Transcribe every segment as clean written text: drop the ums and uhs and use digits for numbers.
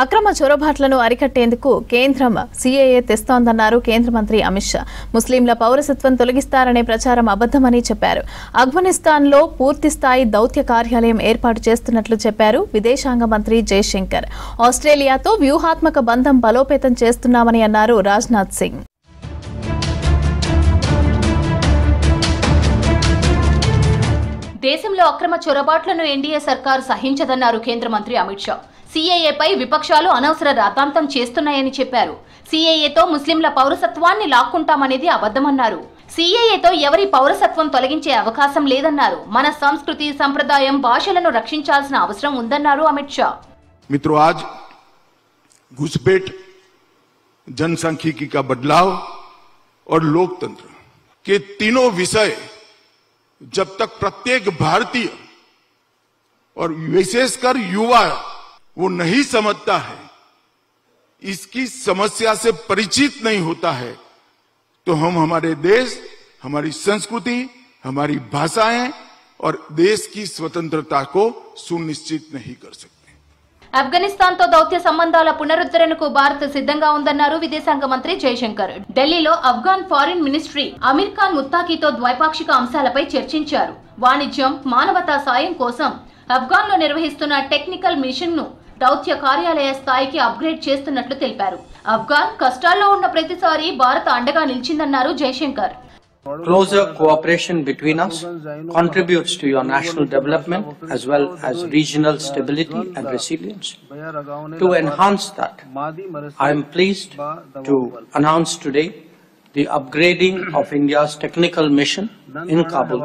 అక్రమ చొరబాట్లను అరికట్టేందుకు కేంద్రం సీఏఏ తెస్తోందన్నారు కేంద్ర మంత్రి అమిత్ షా. ముస్లింల పౌరసత్వం తొలగిస్తారనే ప్రచారం అబద్ధమని చెప్పారు. ఆఫ్ఘనిస్తాన్లో పూర్తిస్థాయి దౌత్య కార్యాలయం ఏర్పాటు చేస్తున్నట్లు చెప్పారు విదేశాంగ మంత్రి జయశంకర్. ఆస్ట్రేలియాతో వ్యూహాత్మక బంధం బలోపేతం చేస్తున్నామని అన్నారు రాజ్నాథ్ సింగ్. దేశంలో అక్రమ చొరబాట్లను ఎన్డీఏ సర్కారు సహించదన్నారు కేంద్ర మంత్రి అమిత్ షా. సీఏఏపై విపక్షాలు అనవసర రాద్ధాంతం చేస్తున్నాయని చెప్పారు. సీఏఏతో ముస్లింల పౌరసత్వాన్ని లాక్కుంటామనేది అబద్ధమన్నారు. సీఏఏతో ఎవరి పౌరసత్వం తొలగించే అవకాశం లేదన్నారు. మన సంస్కృతి, సంప్రదాయం, భాషలను రక్షించాల్సిన అవసరం ఉందన్నారు అమిత్ షా. मित्रों, आज घुसपैठ, जनसांख्यिकी का बदलाव और लोकतंत्र के तीनों विषय जब तक प्रत्येक भारतीय और विशेषकर युवा वो नहीं समझता है, इसकी समस्या से परिचित नहीं होता है, तो हम हमारे देश, हमारी संस्कृति, हमारी भाषाएं और देश की स्वतंत्रता को सुनिश्चित नहीं कर सकते. ఆఫ్ఘనిస్తాన్తో దౌత్య సంబంధాల పునరుద్ధరణకు భారత్ సిద్ధంగా ఉందన్నారు విదేశాంగ మంత్రి జయశంకర్. ఢిల్లీలో ఆఫ్ఘాన్ ఫారిన్ మినిస్ట్రీ అమీర్ ఖాన్ ముత్తాకీతో ద్వైపాక్షిక అంశాలపై చర్చించారు. వాణిజ్యం, మానవతా సాయం కోసం ఆఫ్ఘాన్లో నిర్వహిస్తున్న టెక్నికల్ మిషన్ ను దౌత్య కార్యాలయ స్థాయికి అప్గ్రేడ్ చేస్తున్నట్లు తెలిపారు. ఆఫ్ఘాన్ కష్టాల్లో ఉన్న ప్రతిసారి భారత్ అండగా నిలిచిందన్నారు Jayashankar. Closer cooperation between us contributes to your national development as well as regional stability and resilience. To enhance that, I am pleased to announce today the upgrading of India's technical mission in Kabul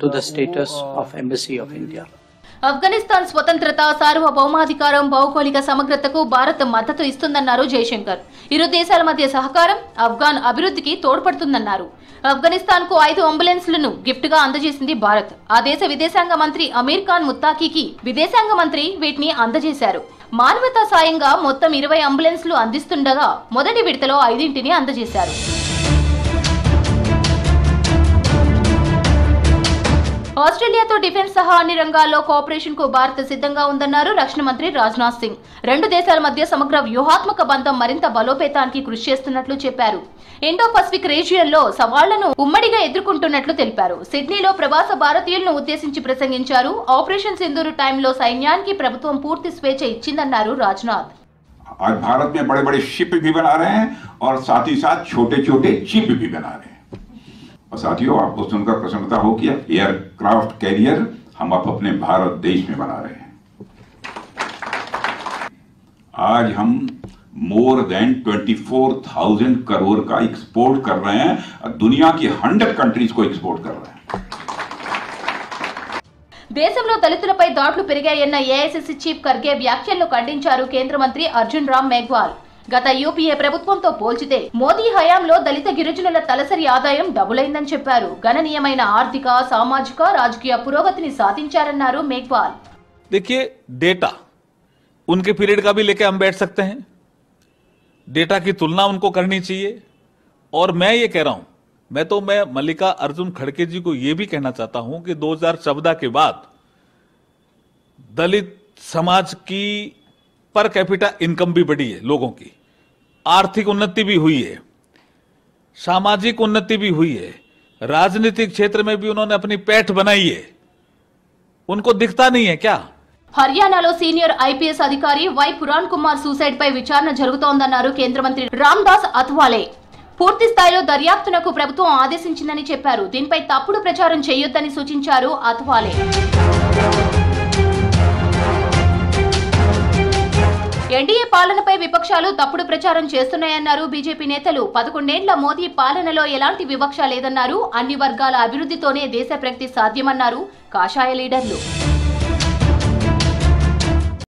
to the status of Embassy of India. Afghanistan స్వతంత్రత, సార్వభౌమాధికారం, భౌగోళిక సమగ్రతకు భారత్ మద్దతు ఇస్తుందన్నారు జయశంకర్. ఇరు దేశాల మధ్య సహకారం ఆఫ్ఘాన్ అభివృద్ధికి తోడ్పడుతుందన్నారు. ఆఫ్ఘనిస్తాన్ కు 5 అంబులెన్స్లను gift గా అందజేసింది భారత్. ఆ దేశ విదేశాంగ మంత్రి అమీర్ ఖాన్ ముత్తాకీకి విదేశాంగ మంత్రి వీటిని అందజేశారు. మానవతా సాయంగా మొత్తం 20 అంబులెన్స్లు అందిస్తుండగా మొదటి విడతలో 5ని అందజేశారు. ఆస్ట్రేలియాతో డిఫెన్స్ సహా అన్ని రంగాల్లో కోఆపరేషన్ కు భారత్ సిద్ధంగా ఉందన్నారు రక్షణ మంత్రి రాజ్నాథ్ సింగ్. 2 దేశాల మధ్య సమగ్ర వ్యూహాత్మక బంధం మరింత బలోపేతానికి కృషి చేస్తున్నట్లు చెప్పారు. ఇండో పసిఫిక్ రీజియన్ లో సవాళ్లను ఉమ్మడిగా ఎదుర్కొంటున్నట్లు తెలిపారు. సిడ్నీలో ప్రవాస భారతీయులను ఉద్దేశించి ప్రసంగించారు. ఆపరేషన్ సింధూర్ టైంలో సైన్యానికి ప్రభుత్వం పూర్తి స్వేచ్ఛ ఇచ్చిందన్నారు రాజ్నాథ్. आज भारत में बड़े बड़े शिप भी बना रहे हैं और साथ ही साथ छोटे छोटे चिप भी बना रहे हैं. और साथियों, आपको सुनकर प्रसन्नता हो कि एयरक्राफ्ट कैरियर हम अपने भारत देश में बना रहे हैं. आज हम मोर देन 24,000 करोड़ का एक्सपोर्ट कर रहे हैं और दुनिया की 100 कंट्रीज को एक्सपोर्ट कर रहे हैं. దేశంలో దళితులపై దాడులు పెరిగాయన్న ఏఐసీసీ చీఫ్ ఖర్గే వ్యాఖ్యలను ఖండించారు కేంద్ర మంత్రి అర్జున్ రామ్ మేఘ్వాల్. గత యూపీఏ ప్రభుత్వంతో పోల్చితే మోదీ హయాంలో దళిత గిరిజనుల తలసరి ఆదాయం డబుల్ అయిందని చెప్పారు. గణనీయమైన ఆర్థిక, సామాజిక, రాజకీయ పురోగతిని సాధించారన్నారు మేఘ్వాల్. देखिए, डेटा उनके पीरियड का भी लेके हम बैठ सकते हैं, डेटा की तुलना उनको करनी चाहिए. और मैं ये कह रहा हूं, मैं मल्लिका अर्जुन खड़गे जी को ये भी कहना चाहता हूं कि 2014 के बाद दलित समाज की पर कैपिटा इनकम भी बढ़ी है, लोगों की आर्थिक उन्नति भी हुई है, सामाजिक उन्नति भी हुई है, राजनीतिक क्षेत्र में भी उन्होंने अपनी पैठ बनाई है. उनको दिखता नहीं है क्या? హర్యానాలో సీనియర్ ఐపీఎస్ అధికారి వై పురాణ్ కుమార్ సూసైడ్ పై విచారణ జరుగుతోందన్నారు కేంద్ర మంత్రి రామ్దాస్ అథవాలే. పూర్తి స్థాయిలో దర్యాప్తునకు ప్రభుత్వం ఆదేశించిందని చెప్పారు. దీనిపై తప్పుడు ప్రచారం చేయొద్దని సూచించారు అథవాలే. ఎన్డీఏ పాలనపై విపక్షాలు తప్పుడు ప్రచారం చేస్తున్నాయన్నారు బీజేపీ నేతలు. 11 ఏళ్ల మోదీ పాలనలో ఎలాంటి వివక్ష లేదన్నారు. అన్ని వర్గాల అభివృద్ధితోనే దేశ ప్రగతి సాధ్యమన్నారు కాషాయ లీడర్లు.